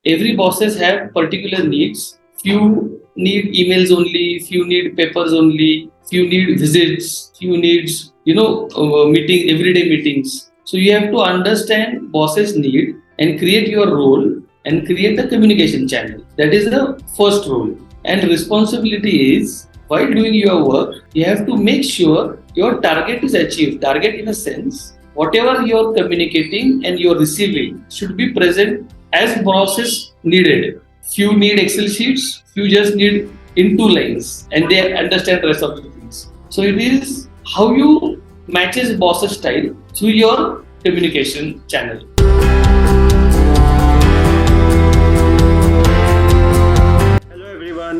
every bosses have particular needs. Few need emails only, few need papers only, few need visits, few needs, everyday meetings. So you have to understand bosses need and create your role and create the communication channel. That is the first role. And responsibility is, while doing your work, you have to make sure your target is achieved. Target in a sense, whatever you're communicating and you're receiving should be present as process needed. Few need Excel sheets, few just need in 2 lines, and they understand the rest of the things. So it is how you matches boss's style through your communication channel.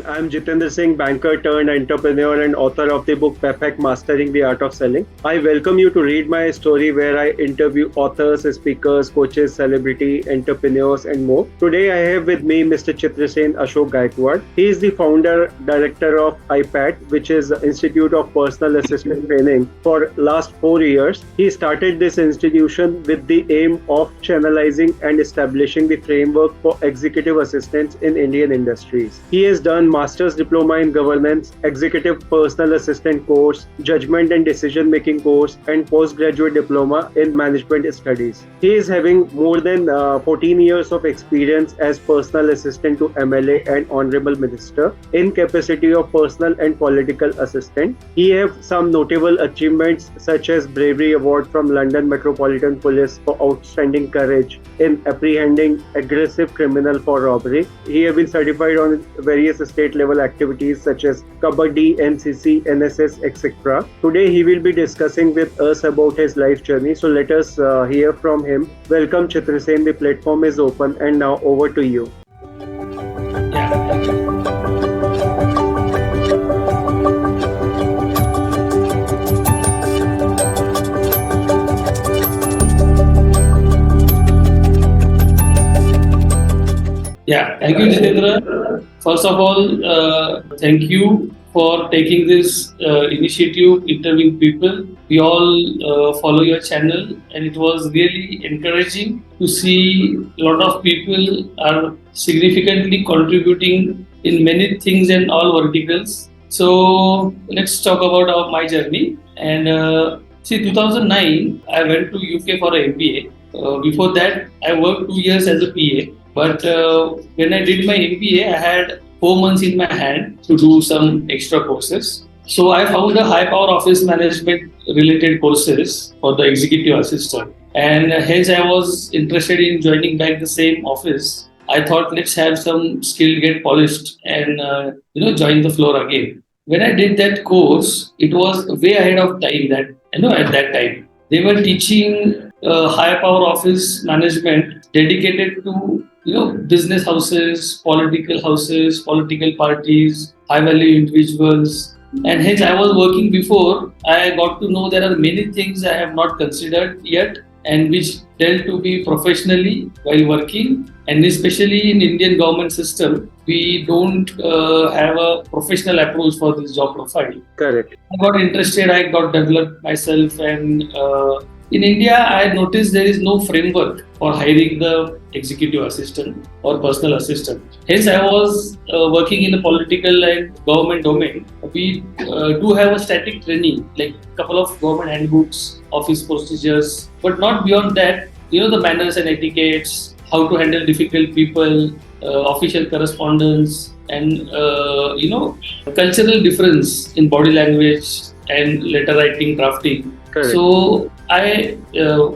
I'm Jitendra Singh, banker turned entrepreneur and author of the book Perfect Mastering the Art of Selling. I welcome you to read my story where I interview authors, speakers, coaches, celebrity, entrepreneurs and more. Today I have with me Mr. Chitrasen Gaikwad. He is the founder, director of IPAT, which is Institute of Personal Assistant Training for last 4 years. He started this institution with the aim of channelizing and establishing the framework for executive assistants in Indian industries. He has done Master's Diploma in Governance, Executive Personal Assistant course, Judgment and Decision Making course, and Postgraduate Diploma in Management Studies. He is having more than 14 years of experience as personal assistant to MLA and Hon'ble Minister in capacity of personal and political assistant. He has some notable achievements such as Bravery Award from London Metropolitan Police for outstanding courage in apprehending aggressive criminal for robbery. He has been certified on various state level activities such as kabbadi, NCC, NSS, etc. Today he will be discussing with us about his life journey. So let us hear from him. Welcome Chitrasen, the platform is open and now over to you. Thank you, Jitendra. First of all, thank you for taking this initiative, interviewing people. We all follow your channel, and it was really encouraging to see a lot of people are significantly contributing in many things and all verticals. So let's talk about my journey. And 2009, I went to UK for an MBA. Before that, I worked 2 years as a PA. But when I did my MBA, I had 4 months in my hand to do some extra courses. So I found a high power office management related courses for the executive assistant. And hence I was interested in joining back the same office. I thought let's have some skill get polished and join the floor again. When I did that course, it was way ahead of time at that time. They were teaching high power office management dedicated to business houses, political parties, high value individuals. And hence I was working before. I got to know there are many things I have not considered yet and which dealt to be professionally while working. And especially in Indian government system, we don't have a professional approach for this job profile. Correct. I got interested, I got developed myself, and in India, I noticed there is no framework for hiring the executive assistant or personal assistant. Hence, I was working in the political and government domain. We do have a static training, like a couple of government handbooks, office procedures, but not beyond that. The manners and etiquettes, how to handle difficult people, official correspondence, and cultural difference in body language and letter writing, drafting. Correct. So I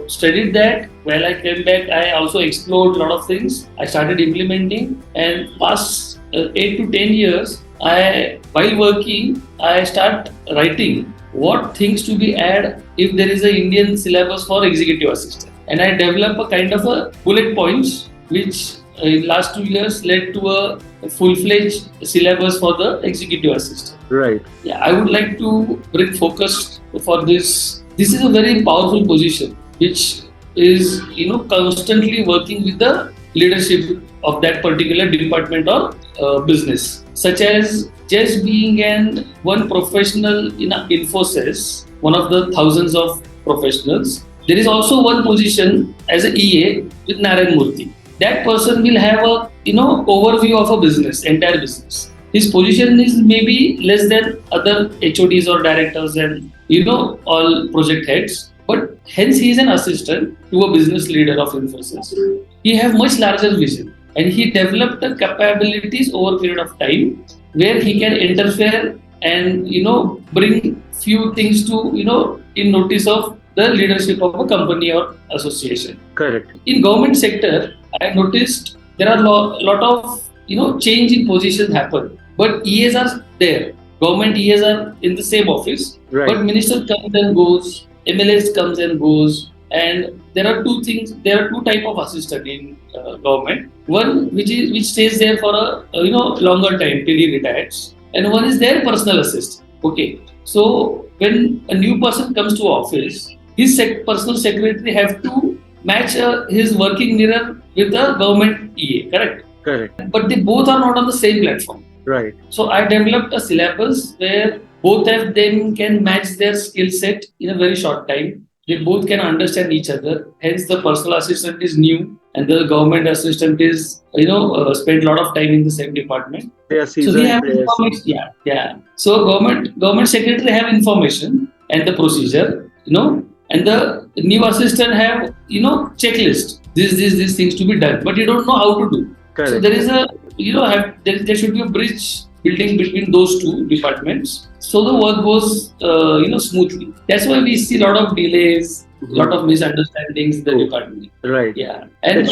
studied that. While I came back, I also explored a lot of things. I started implementing, and past 8 to 10 years, while working, I start writing what things to be added if there is an Indian syllabus for executive assistant. And I develop a kind of a bullet points, which in last 2 years led to a full-fledged syllabus for the executive assistant. Right. I would like to bring focus for this. This is a very powerful position, which is constantly working with the leadership of that particular department or business, such as just being one professional in Infosys, one of the thousands of professionals. There is also one position as an EA with Narayan Murthy. that person will have a overview of a business, entire business. His position is maybe less than other HODs or directors and all project heads, but hence he is an assistant to a business leader of Infosys. He have much larger vision, and he developed the capabilities over a period of time where he can interfere and bring few things to in notice of the leadership of a company or association. Correct. In government sector, I noticed there are lot of change in positions happen, but EAs are there. Government EAs are in the same office, Right. but minister comes and goes, MLAs comes and goes, and there are two things. There are two type of assistant in government. One which stays there for a longer time till he retires, and one is their personal assistant. Okay, so when a new person comes to office, his personal secretary have to match his working mirror with a government EA, correct? Correct. But they both are not on the same platform. Right. So I developed a syllabus where both of them can match their skill set in a very short time. They both can understand each other. Hence, the personal assistant is new, and the government assistant is spent a lot of time in the same department. They are So they seasoned have players. information. Yeah. So government secretary have information and the procedure, and the new assistant have checklist. These things to be done, but you don't know how to do. Correct. So there is a there should be a bridge building between those two departments, so the work goes smoothly. That's why we see a lot of delays, a lot of misunderstandings in the department. Right. Yeah, and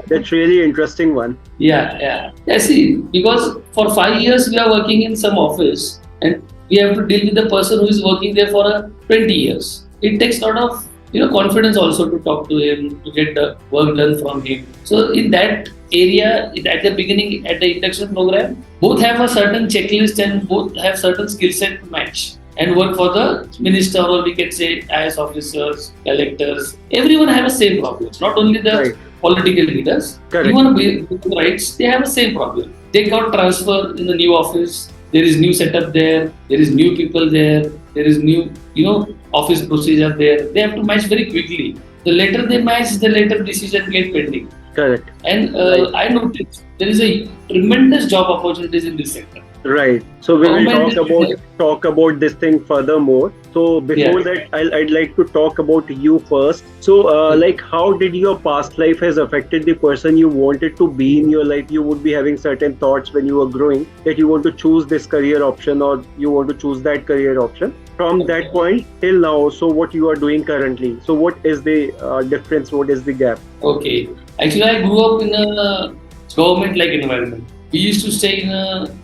That's really interesting one. yeah. See, because for 5 years we are working in some office, and we have to deal with the person who is working there for 20 years. It takes a lot of confidence also to talk to him, to get the work done from him. So in that area, at the beginning, at the induction program, both have a certain checklist and both have certain skill set to match and work for the minister, or we can say IS officers, collectors. Everyone have the same problem. Not only the Right. political leaders, Correct. even with rights, they have the same problem. They got transferred in the new office. There is new setup there. There is new people there. There is new, office procedure there. They have to match very quickly. The later they match, the later decision get pending. Correct. And Right. I noticed there is a tremendous job opportunities in this sector. Right. So we will Government talk about this thing furthermore. So before that, I'd like to talk about you first. So like, how did your past life has affected the person you wanted to be in your life? You would be having certain thoughts when you were growing that you want to choose this career option or you want to choose that career option. From that point till now, so what you are doing currently? So what is the difference? What is the gap? Okay. Actually, I grew up in a government-like environment. We used to stay in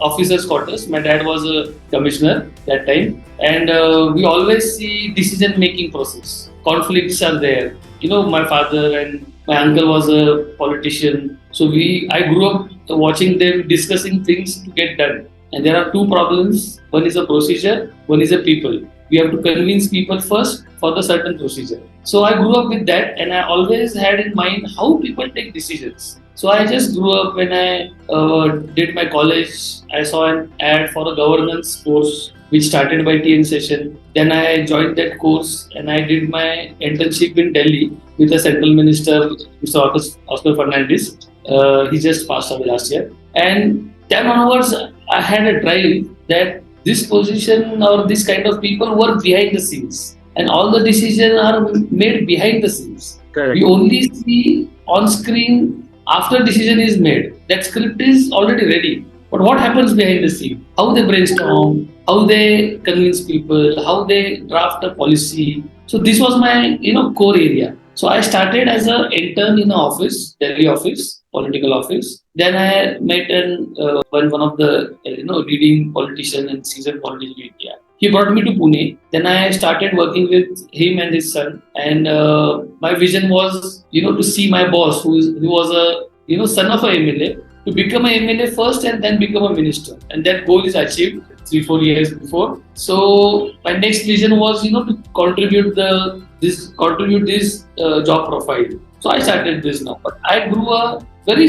officers' quarters. My dad was a commissioner that time, and we always see decision-making process. Conflicts are there. My father and my uncle was a politician, so I grew up watching them discussing things to get done. And there are two problems. One is a procedure, one is a people. We have to convince people first for the certain procedure. So I grew up with that, and I always had in mind how people take decisions. So I just grew up when I did my college. I saw an ad for a governance course which started by TN session. Then I joined that course and I did my internship in Delhi with the Central Minister, Mr. Oscar Fernandez. He just passed away last year. And then onwards, I had a drive that this position or this kind of people work behind the scenes, and all the decisions are made behind the scenes. Correct. We only see on screen after decision is made. That script is already ready. But what happens behind the scene? How they brainstorm, how they convince people, how they draft a policy. So this was my core area. So I started as an intern in an office, Delhi office, political office. Then I met one of the leading politician and seasoned politician in India. He brought me to Pune. Then I started working with him and his son. And my vision was, to see my boss, who was a son of a MLA, to become a MLA first and then become a minister. And that goal is achieved 3-4 years before. So my next vision was, to contribute this job profile. So I started this now. But I grew a very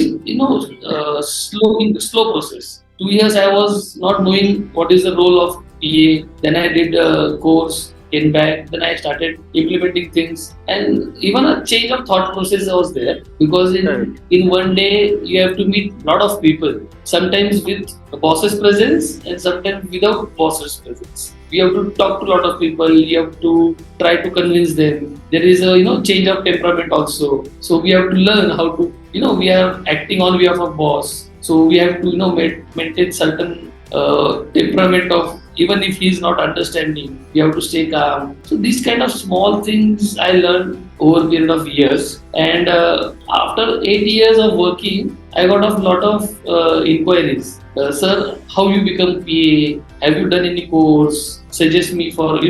slow process. 2 years I was not knowing what is the role of PA. Then I did a course. came back, then I started implementing things, and even a change of thought process was there, because in one day you have to meet a lot of people, sometimes with the boss's presence and sometimes without boss's presence. We have to talk to a lot of people. You have to try to convince them. There is a change of temperament also. So we have to learn how to we are acting on behalf of boss. So we have to maintain certain temperament of, even if he is not understanding, we have to stay calm. So these kind of small things I learned over a period of years. And after 8 years of working, I got a lot of inquiries. Sir, how you become PA? Have you done any course? Suggest me for,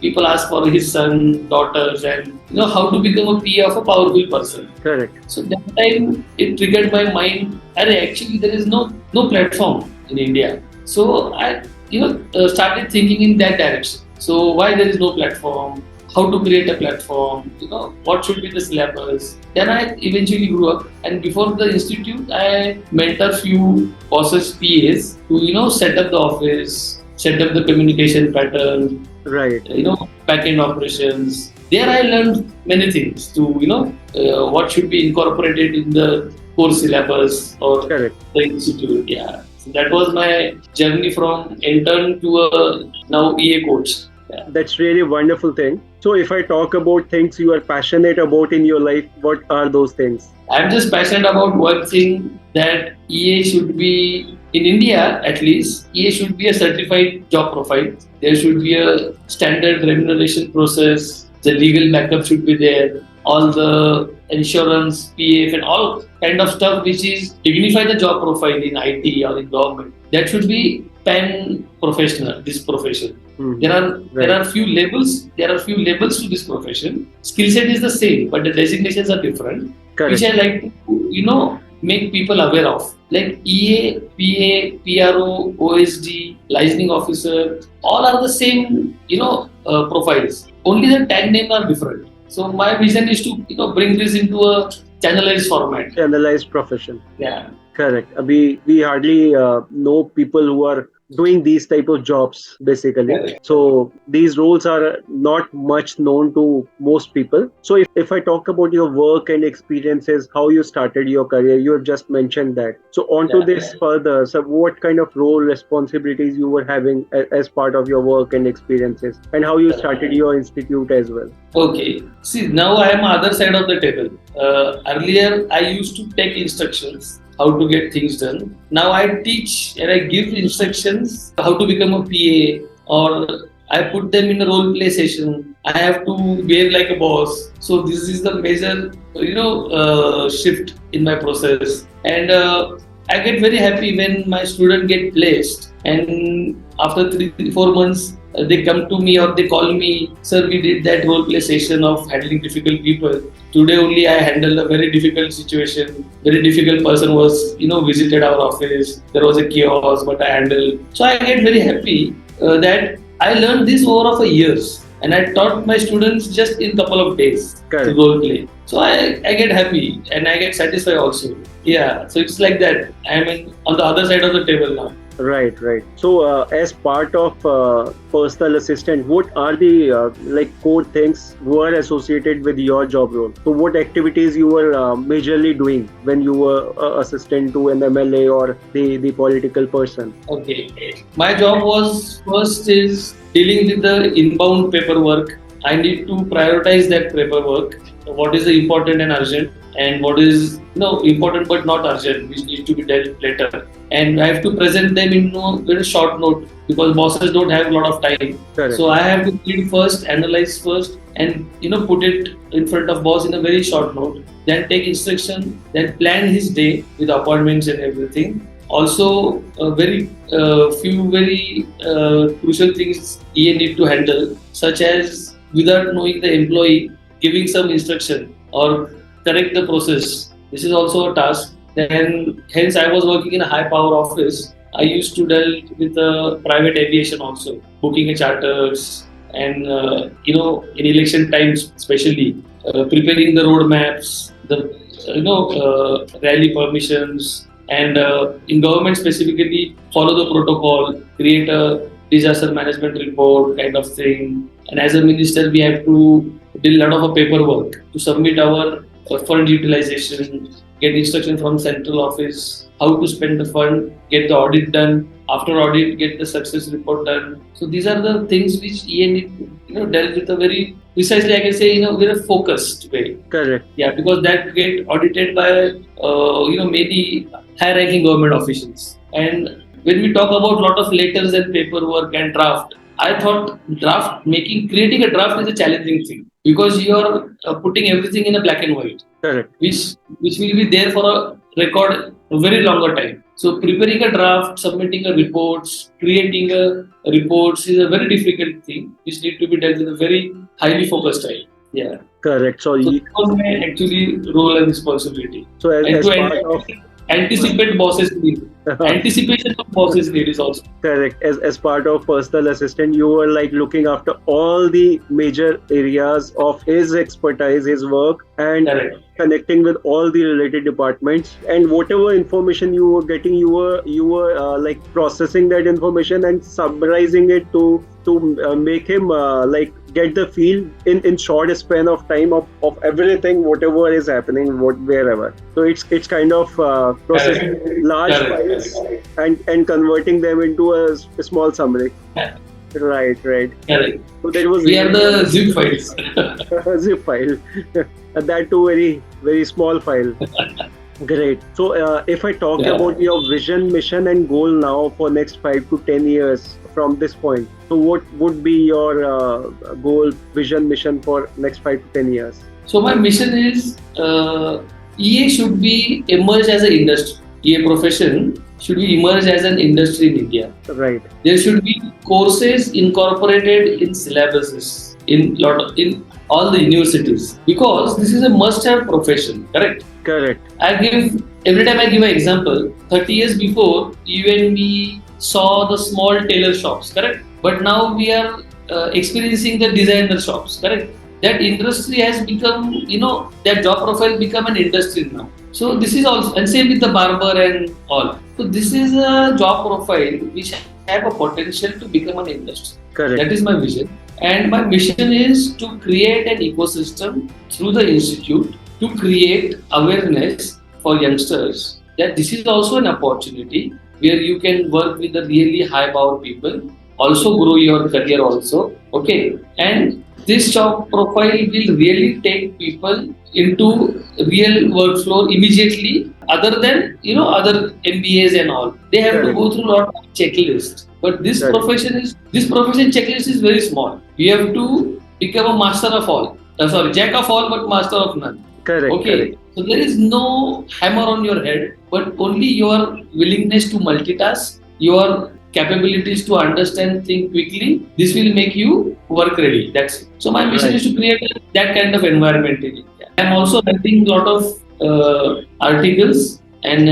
people ask for his son, daughters, and how to become a PA of a powerful person. Correct. So that time it triggered my mind. Actually, there is no platform in India. So I started thinking in that direction. So why there is no platform? How to create a platform? What should be the syllabus? Then I eventually grew up, and before the institute, I mentor few bosses, PAs, to set up the office, set up the communication pattern, right? Back-end operations. There I learned many things to what should be incorporated in the course syllabus or Correct. The institute. Yeah. That was my journey from intern to a now EA coach. Yeah. That's really a wonderful thing. So if I talk about things you are passionate about in your life, what are those things? I'm just passionate about one thing, that EA should be, in India at least, EA should be a certified job profile. There should be a standard remuneration process. The legal backup should be there. All the insurance, PF, and all kind of stuff which is dignify the job profile in IT or in government. That should be pan professional. This profession. There are few labels. There are few labels to this profession. Skill set is the same, but the designations are different. Correct. Which I like to make people aware of. Like EA, PA, PRO, OSD, licensing officer, all are the same profiles. Only the tag names are different. So my vision is to bring this into a channelized format. Channelized profession. Yeah. Correct. We hardly know people who are doing these type of jobs basically. Correct. So these roles are not much known to most people. So if I talk about your work and experiences, how you started your career, you have just mentioned that. So onto this further, so what kind of role responsibilities you were having as part of your work and experiences, and how you started your institute as well? Okay. See, now I am other side of the table. Earlier I used to take instructions how to get things done. Now I teach and I give instructions how to become a PA, or I put them in a role play session. I have to behave like a boss. So this is the major, shift in my process. And I get very happy when my student get placed, and after 3-4 months, they come to me or they call me, sir, we did that role play session of handling difficult people. Today only I handled a very difficult situation. Very difficult person was, visited our office. There was a chaos, but I handled. So I get very happy that I learned this over of a years. And I taught my students just in couple of days to role play. So I get happy and I get satisfied also. Yeah, so it's like that. I'm on the other side of the table now. Right. So, as part of personal assistant, what are the core things were associated with your job role? So, what activities you were majorly doing when you were assistant to an MLA or the political person? Okay, my job was first is dealing with the inbound paperwork. I need to prioritize that paperwork. What is the important and urgent, and what is important but not urgent, which needs to be dealt later. And I have to present them in very short note, because bosses don't have a lot of time. Correct. So I have to read first, analyze first, and put it in front of boss in a very short note. Then take instruction, then plan his day with appointments and everything. Also, few very crucial things EA need to handle, such as without knowing the employee, giving some instruction or correct the process. This is also a task. Then, hence, I was working in a high power office. I used to deal with private aviation also, booking charters, and in election times, especially preparing the road maps, the rally permissions, and in government specifically, follow the protocol, create a disaster management report kind of thing, And as a minister, we have to do a lot of paperwork to submit our fund utilization, get instruction from central office, how to spend the fund, get the audit done. After audit, get the success report done. So these are the things which EA need to dealt with a very precisely, I can say, very focused way. Correct. Yeah, because that get audited by many high-ranking government officials. And when we talk about lot of letters and paperwork and draft, I thought creating a draft is a challenging thing because you are putting everything in a black and white. Correct. Which will be there for a record a very longer time. So preparing a draft, submitting a reports, creating a reports is a very difficult thing which need to be dealt with a very highly focused time. Yeah. Correct. So that was my actually role and responsibility. So as part of anticipate bosses need. Anticipation of bosses need is also correct. As part of personal assistant, you were like looking after all the major areas of his expertise, his work, and correct. Connecting with all the related departments. And whatever information you were getting, you were like processing that information and summarizing it to make him get the feel in short span of time of everything, whatever is happening, wherever. So it's kind of processing large files and converting them into a small summary. Right. Correct. So that was we are the zip files. zip file. That too very, very small file. Great. So if I talk about your vision, mission and goal now for next 5 to 10 years from this point, so what would be your goal, vision, mission for next 5 to 10 years? So my mission is EA should be emerged as an industry. EA profession should be emerged as an industry in India. Right. There should be courses incorporated in syllabuses in all the universities because this is a must-have profession. Correct. Every time I give an example. 30 years before, even we saw the small tailor shops. Correct. But now we are experiencing the designer shops. Correct. That industry has become, that job profile become an industry now. So this is also, and same with the barber and all. So this is a job profile which have a potential to become an industry. Correct. That is my vision. And my mission is to create an ecosystem through the institute to create awareness for youngsters that this is also an opportunity where you can work with the really high power people, also grow your career also. Okay. And this job profile will really take people into real workflow immediately, other than other MBAs and all. They have to go through a lot of checklists. But this profession checklist is very small. You have to become a master of all. Jack of all but master of none. Correct. Okay. So there is no hammer on your head, but only your willingness to multitask, your capabilities to understand things quickly. This will make you work ready. That's it. So my mission is to create that kind of environment in India. I'm also writing a lot of articles, and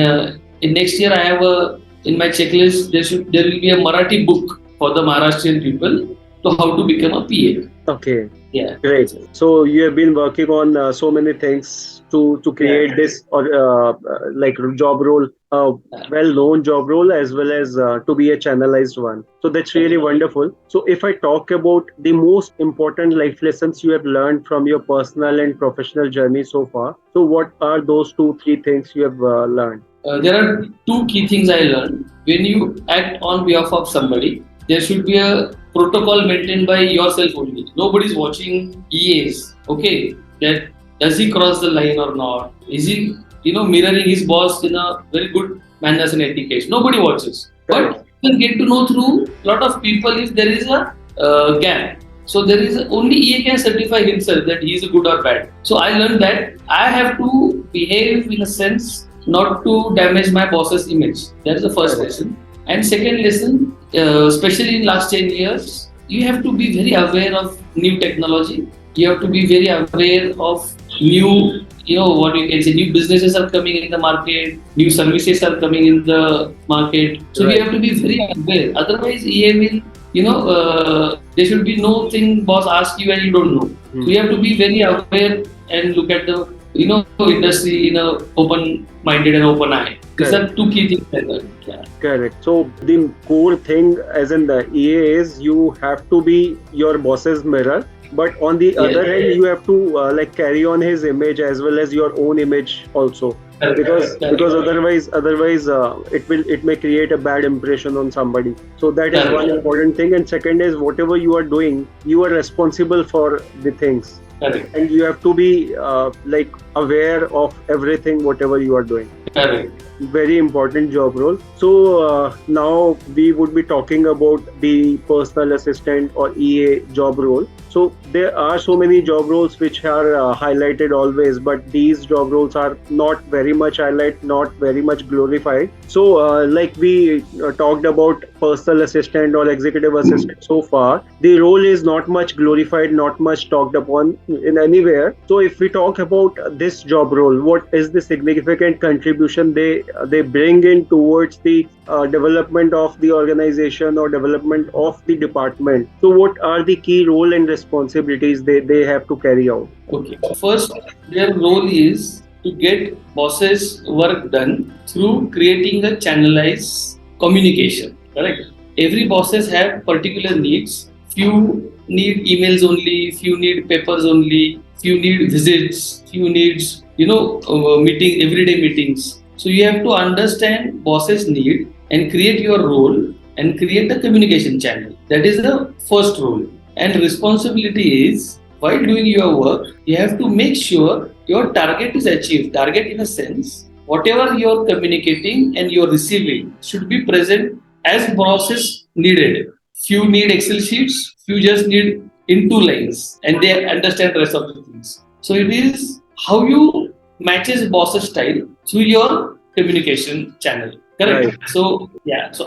in next year I have in my checklist there will be a Marathi book for the Maharashtrian people to how to become a PA. Okay. Yeah. Great. So you have been working on so many things to create this like job role, well-known job role, as well as to be a channelized one. So that's really wonderful. So if I talk about the most important life lessons you have learned from your personal and professional journey so far, so what are those 2-3 things you have learned? There are 2 key things I learned. When you act on behalf of somebody, there should be a protocol maintained by yourself only. Nobody is watching EAs. Okay, that does he cross the line or not? Is he, mirroring his boss in a very good manners and etiquette? Nobody watches. But you can get to know through a lot of people if there is a gap. So there is only EA can certify himself that he is good or bad. So I learned that I have to behave in a sense not to damage my boss's image. That's the first lesson. And second lesson, especially in last 10 years, you have to be very aware of new technology. You have to be very aware of new, new businesses are coming in the market, new services are coming in the market. So you have to be very aware. Otherwise, EA will, there should be no thing boss asks you and you don't know. So you have to be very aware and look at the industry in a open-minded and open eye. These are two key things I learned. Yeah. Correct. So the core thing as in the EA is you have to be your boss's mirror, but on the other hand, you have to carry on his image as well as your own image also. Because otherwise it may create a bad impression on somebody. So that is one important thing. And second is whatever you are doing, you are responsible for the things. Correct. And you have to be aware of everything whatever you are doing. Correct. Very important job role. So now we would be talking about the personal assistant or EA job role. So there are so many job roles which are highlighted always, but these job roles are not very much highlighted, not very much glorified. So we talked about personal assistant or executive assistant so far, the role is not much glorified, not much talked upon in anywhere. So if we talk about this job role, what is the significant contribution they bring in towards the development of the organization or development of the department? So what are the key role and responsibilities they have to carry out? Okay. First, their role is to get bosses' work done through creating a channelized communication. Correct. Every bosses have particular needs. Few need emails only. Few need papers only. Few need visits. Few needs everyday meetings. So you have to understand bosses' need and create your role and create the communication channel. That is the first role. And responsibility is, while doing your work, you have to make sure your target is achieved. Target in a sense, whatever you are communicating and you are receiving should be present as bosses needed. Few need Excel sheets, few just need in 2 lines and they understand the rest of the things. So it is how you matches boss's style through your communication channel. Correct. Right. So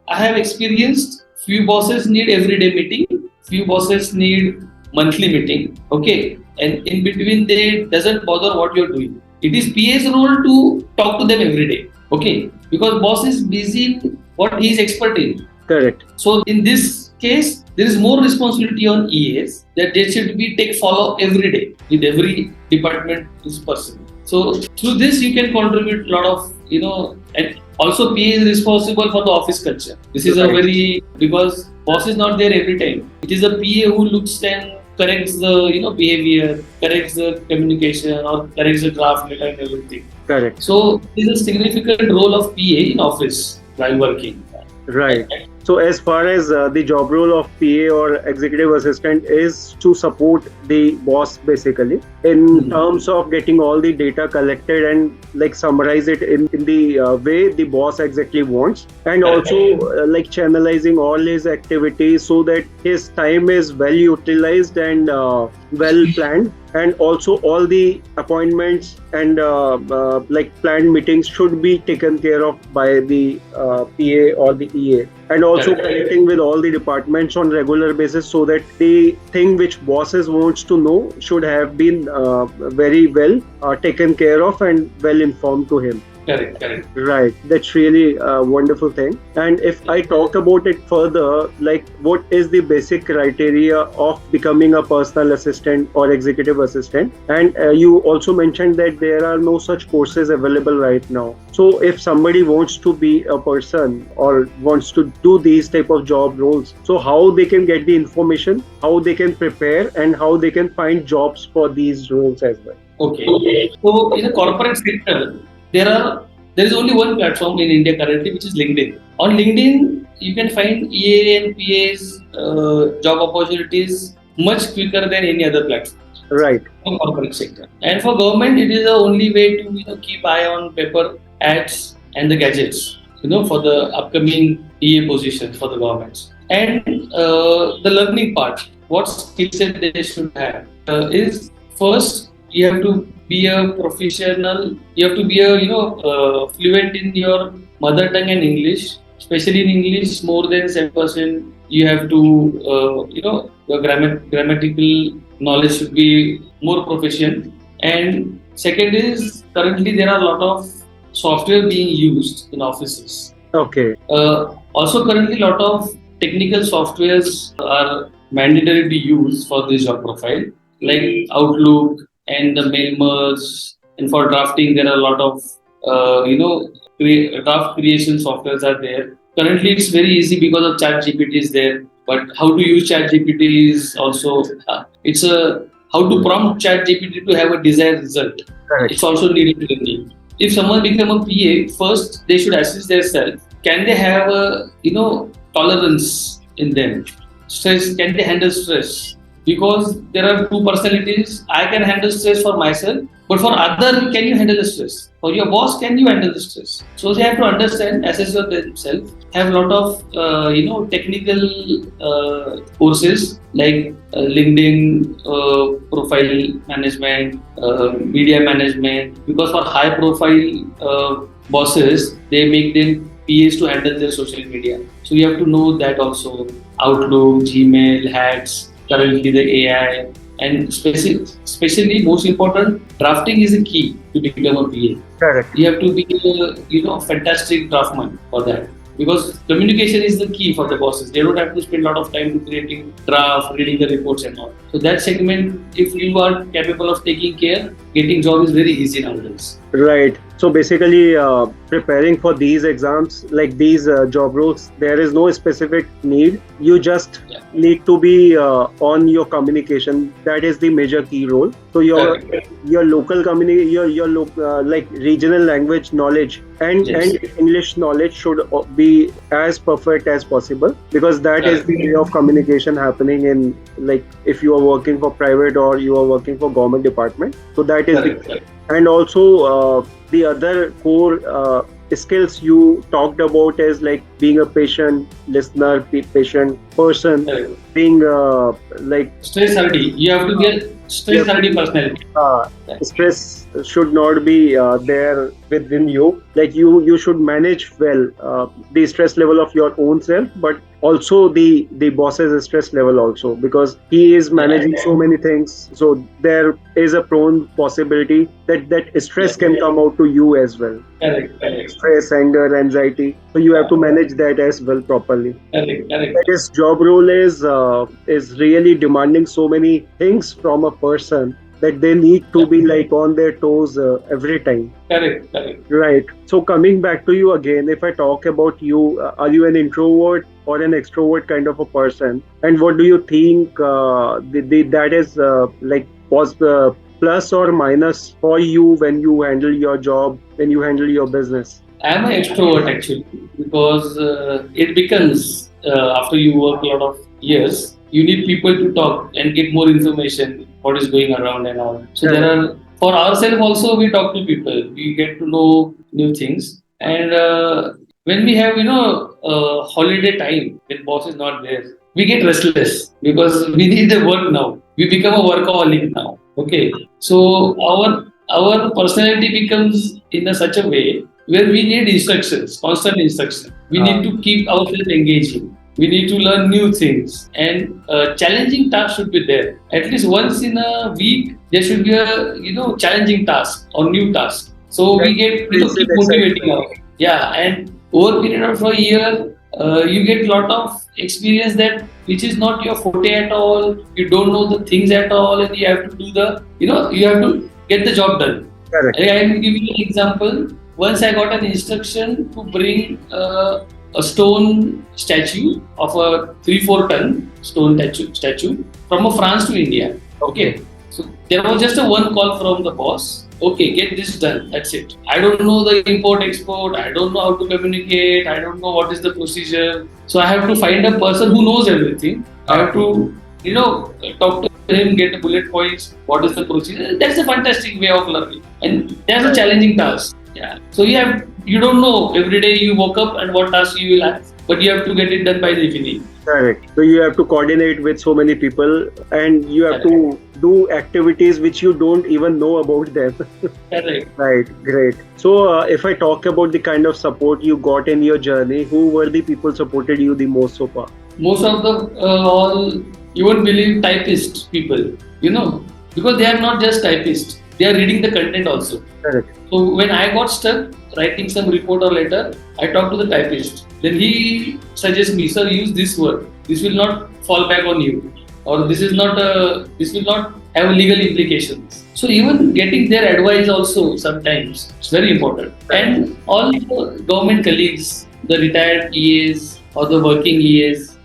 I have experienced few bosses need everyday meeting, few bosses need monthly meeting. Okay, and in between they doesn't bother what you're doing. It is PA's role to talk to them every day. Okay, because boss is busy in what he is expert in. Correct. So in this case, there is more responsibility on EAs that they should be take follow every day with every department is person. So through this you can contribute a lot of and also PA is responsible for the office culture. This is because boss is not there every time. It is a PA who looks and corrects the behavior, corrects the communication or corrects the draft letter and everything. Correct. So this is a significant role of PA in office while working. Right. So as far as the job role of PA or executive assistant is to support the boss basically in terms of getting all the data collected and summarize it in the way the boss exactly wants, and also channelizing all his activities so that his time is well utilized and well planned, and also all the appointments and planned meetings should be taken care of by the PA or the EA, and also connecting with all the departments on regular basis so that the thing which bosses wants to know should have been very well taken care of and well informed to him. Correct. Right. That's really a wonderful thing. And if I talk about it further, what is the basic criteria of becoming a personal assistant or executive assistant? And you also mentioned that there are no such courses available right now. So if somebody wants to be a person or wants to do these type of job roles, so how they can get the information, how they can prepare, and how they can find jobs for these roles as well? Okay. So in the corporate sector, there is only one platform in India currently, which is LinkedIn. On LinkedIn, you can find EA and PA's job opportunities much quicker than any other platform. Right. In corporate sector. And for government, it is the only way to keep eye on paper ads and the gadgets, for the upcoming EA positions for the governments. And the learning part, what skill set they should have is first, you have to be a professional. You have to be fluent in your mother tongue and English, especially in English more than 7%. You have to your grammatical knowledge should be more proficient. And second is currently there are a lot of software being used in offices. Okay. Also currently a lot of technical softwares are mandatory to use for this job profile, like Outlook and the mail merge And for drafting, there are a lot of draft creation softwares are there. Currently, it's very easy because of ChatGPT is there. But how to use ChatGPT is also it's a how to prompt ChatGPT to have a desired result. Correct. It's also needed training. If someone become a PA, first they should assess themselves. Can they have a tolerance in them? Stress, can they handle stress? Because there are two personalities. I can handle stress for myself, but for other, can you handle the stress? For your boss, can you handle the stress? So they have to understand, assess themselves, have a lot of technical courses like LinkedIn profile management, media management. Because for high profile bosses, they make them PAs to handle their social media. So you have to know that also. Outlook, Gmail, hats, currently the AI, and especially most important, drafting is the key to become a PA. Correct. You have to be a fantastic draftman for that. Because communication is the key for the bosses. They don't have to spend a lot of time to creating draft, reading the reports and all. So that segment, if you are capable of taking care, getting job is very easy nowadays. Right. So basically, preparing for these exams, like these job roles, there is no specific need. You just need to be on your communication. That is the major key role. So your local community, like regional language knowledge and English knowledge should be as perfect as possible, because that is the way of communication happening in, like, if you are working for private or you are working for government department. So that is the. And also the other core skills you talked about is like being a patient listener, patient person, being like stress hardy. You have to get stress hardy personality. Stress should not be there within you. Like you should manage well the stress level of your own self, but also the boss's stress level also, because he is managing so many things. So there is a prone possibility that stress can come out to you as well. Correct. Stress, anger, anxiety. So you have to manage that as well properly. Correct. This job role is really demanding so many things from a person that they need to be like on their toes every time. Correct. Right. So coming back to you again, if I talk about you, are you an introvert or an extrovert kind of a person? And what do you think that is plus or minus for you when you handle your job, when you handle your business? I am an extrovert actually, because it becomes after you work a lot of years, you need people to talk and get more information, what is going around and all. So there are, for ourselves also, we talk to people, we get to know new things. And when we have holiday time, when boss is not there, we get restless because we need the work now. We become a workaholic now. Okay, so our personality becomes in such a way where we need instructions, constant instruction. We need to keep ourselves engaging. We need to learn new things, and challenging tasks should be there. At least once in a week, there should be a challenging task or new task. So we get keep motivating us. Yeah, and over a period of a year, you get a lot of experience that which is not your forte at all. You don't know the things at all, and you have to do you have to get the job done. Correct. I will give you an example. Once I got an instruction to bring a stone statue of a 3-4 ton stone statue from France to India. Okay, so there was just a one call from the boss. Okay, get this done. That's it. I don't know the import-export. I don't know how to communicate. I don't know what is the procedure. So I have to find a person who knows everything. I have to, talk to him, get the bullet points. What is the procedure? That's a fantastic way of learning, and that's a challenging task. Yeah. So you don't know every day you woke up and what task you will have, but you have to get it done by the evening. Correct. So you have to coordinate with so many people, and you have to do activities which you don't even know about them. Correct. Right. Great. So if I talk about the kind of support you got in your journey, who were the people supported you the most so far? Most of the all, you won't believe, typist people, because they are not just typists. They are reading the content also. Correct. So when I got stuck writing some report or letter, I talked to the typist. Then he suggests me, sir, use this word. This will not fall back on you. or this will not have legal implications. So even getting their advice also sometimes it's very important. And all the government colleagues, the retired EAs or the working EAs,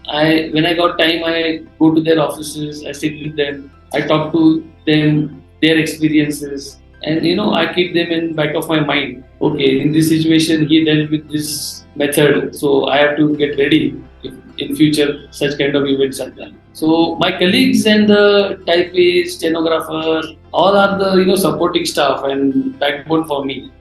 when I got time, I go to their offices, I sit with them, I talk to them, their experiences, and I keep them in back of my mind. Okay, in this situation, he dealt with this method, so I have to get ready if in future such kind of events are done. So my colleagues and the typist, stenographer, all are the supporting staff and backbone for me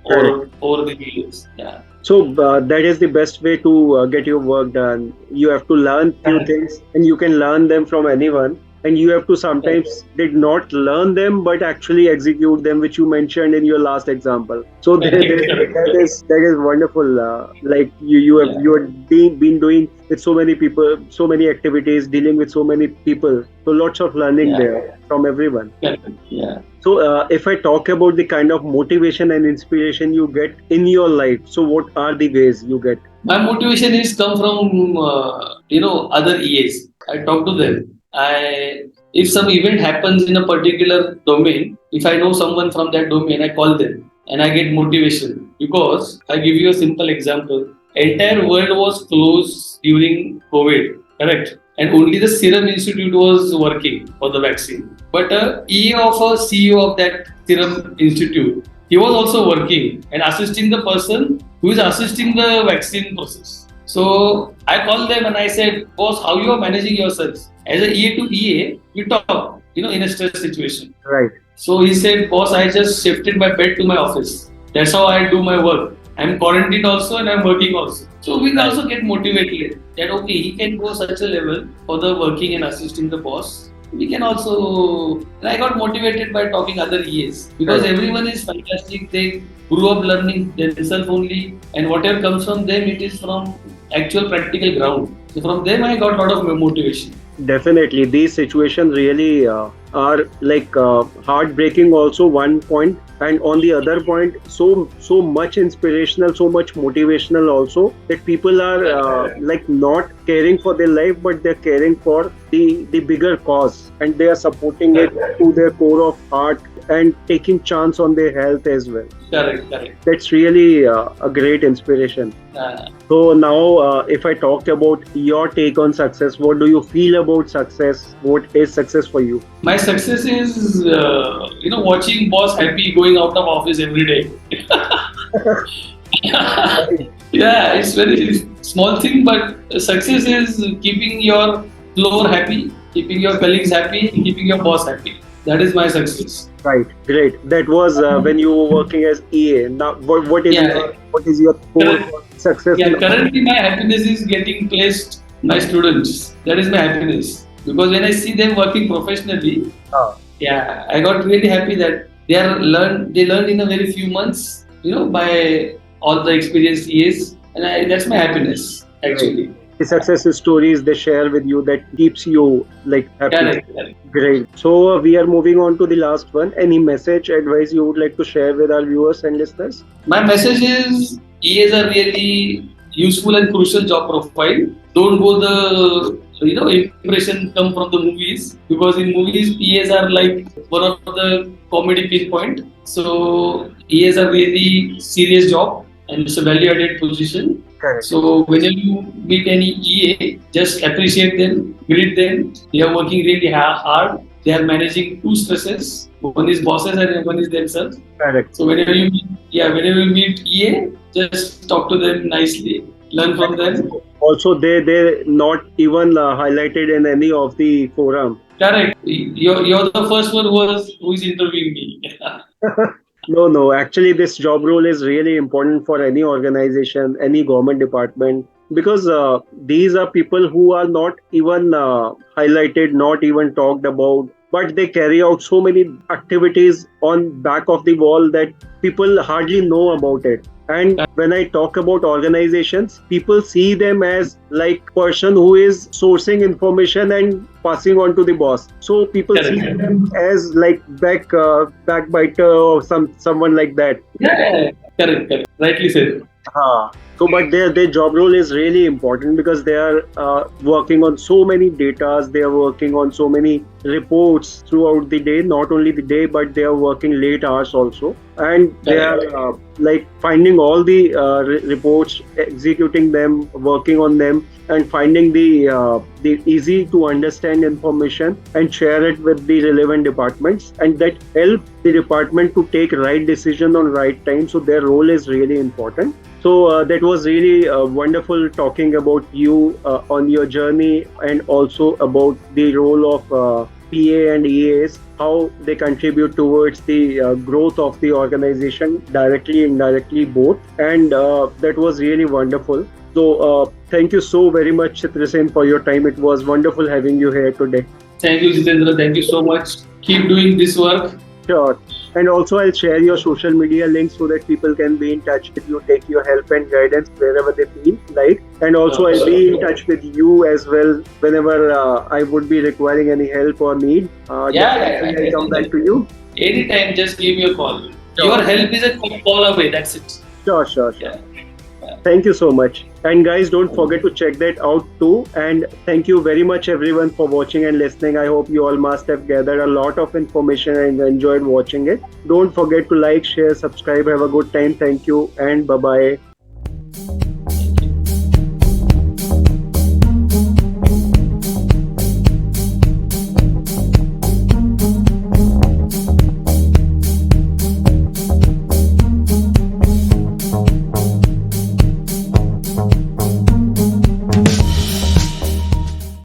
over the years. Yeah. So that is the best way to get your work done. You have to learn few things, and you can learn them from anyone. And you have to sometimes did not learn them, but actually execute them, which you mentioned in your last example. So that is wonderful. Like you have been doing with so many people, so many activities, dealing with so many people. So lots of learning there from everyone. Yeah. So if I talk about the kind of motivation and inspiration you get in your life, so what are the ways you get? My motivation is come from other EAs. I talk to them. If some event happens in a particular domain, if I know someone from that domain, I call them and I get motivation. Because I give you a simple example. Entire world was closed during COVID, correct? And only the Serum Institute was working for the vaccine. But EA of a CEO of that Serum Institute, he was also working and assisting the person who is assisting the vaccine process. So I called them and I said, boss, how you are managing yourselves? As a EA to EA, we talk, in a stress situation. Right. So he said, boss, I just shifted my bed to my office. That's how I do my work. I'm quarantined also and I'm working also. So we also get motivated that, okay, he can go such a level for the working and assisting the boss. We can also, and I got motivated by talking other EAs because everyone is fantastic. They grew up learning themselves only, and whatever comes from them, it is from actual practical ground. So from them, I got a lot of motivation. Definitely, these situations really are like heartbreaking. Also, one point, and on the other point, so much inspirational, so much motivational. Also, that people are like not caring for their life, but they're caring for the bigger cause, and they are supporting it to their core of heart and taking chance on their health as well. Correct. That's really a great inspiration. So now, if I talked about your take on success, what do you feel about success? What is success for you? My success is, watching boss happy going out of office every day. Yeah, it's very small thing, but success is keeping your floor happy, keeping your colleagues happy, keeping your boss happy. That is my success. Right, great. That was when you were working as EA. Now, what is your core success? Yeah, currently my happiness is getting placed my students. That is my happiness. Because when I see them working professionally, I got really happy that they learned in a very few months, by all the experienced EAs, and that's my happiness actually. Right. The success stories they share with you that keeps you like happy. Correct. Great. So we are moving on to the last one. Any message, advice you would like to share with our viewers and listeners? My message is EAs are really useful and crucial job profile. Don't go the impression come from the movies, because in movies EAs are like one of the comedy pinpoint. So EAs are really serious job and it's a value added position. Correct. So whenever you meet any EA, just appreciate them, greet them. They are working really hard. They are managing two stresses. One is bosses and one is themselves. Correct. So whenever you meet EA, just talk to them nicely, learn from them. Also, they're not even highlighted in any of the forum. Correct. You're the first one who is interviewing me. No. Actually, this job role is really important for any organization, any government department, because these are people who are not even highlighted, not even talked about, but they carry out so many activities on back of the wall that people hardly know about it. And when I talk about organizations, people see them as like person who is sourcing information and passing on to the boss. So people see them as like backbiter or someone like that. Yeah, correct. Rightly said. So, but their job role is really important because they are working on so many datas. They are working on so many reports throughout the day. Not only the day, but they are working late hours also, and they are like finding all the reports, executing them, working on them, and finding the easy to understand information and share it with the relevant departments, and that help the department to take right decision on right time. So their role is really important. So that was really wonderful talking about you on your journey, and also about the role of PA and EAs, how they contribute towards the growth of the organization, directly, indirectly, both. And that was really wonderful. So thank you so very much, Chitrasen, for your time. It was wonderful having you here today. Thank you, Jitendra. Thank you so much. Keep doing this work. Sure. And also I'll share your social media links so that people can be in touch with you, take your help and guidance wherever they feel like. And also I'll be in touch with you as well whenever I would be requiring any help or need. I'll come back to you. Anytime, just give me a call. Sure. Your help is a call away. That's it. Sure. Yeah. Thank you so much. And guys, don't forget to check that out too. And thank you very much everyone for watching and listening. I hope you all must have gathered a lot of information and enjoyed watching it. Don't forget to like, share, subscribe. Have a good time. Thank you and bye-bye.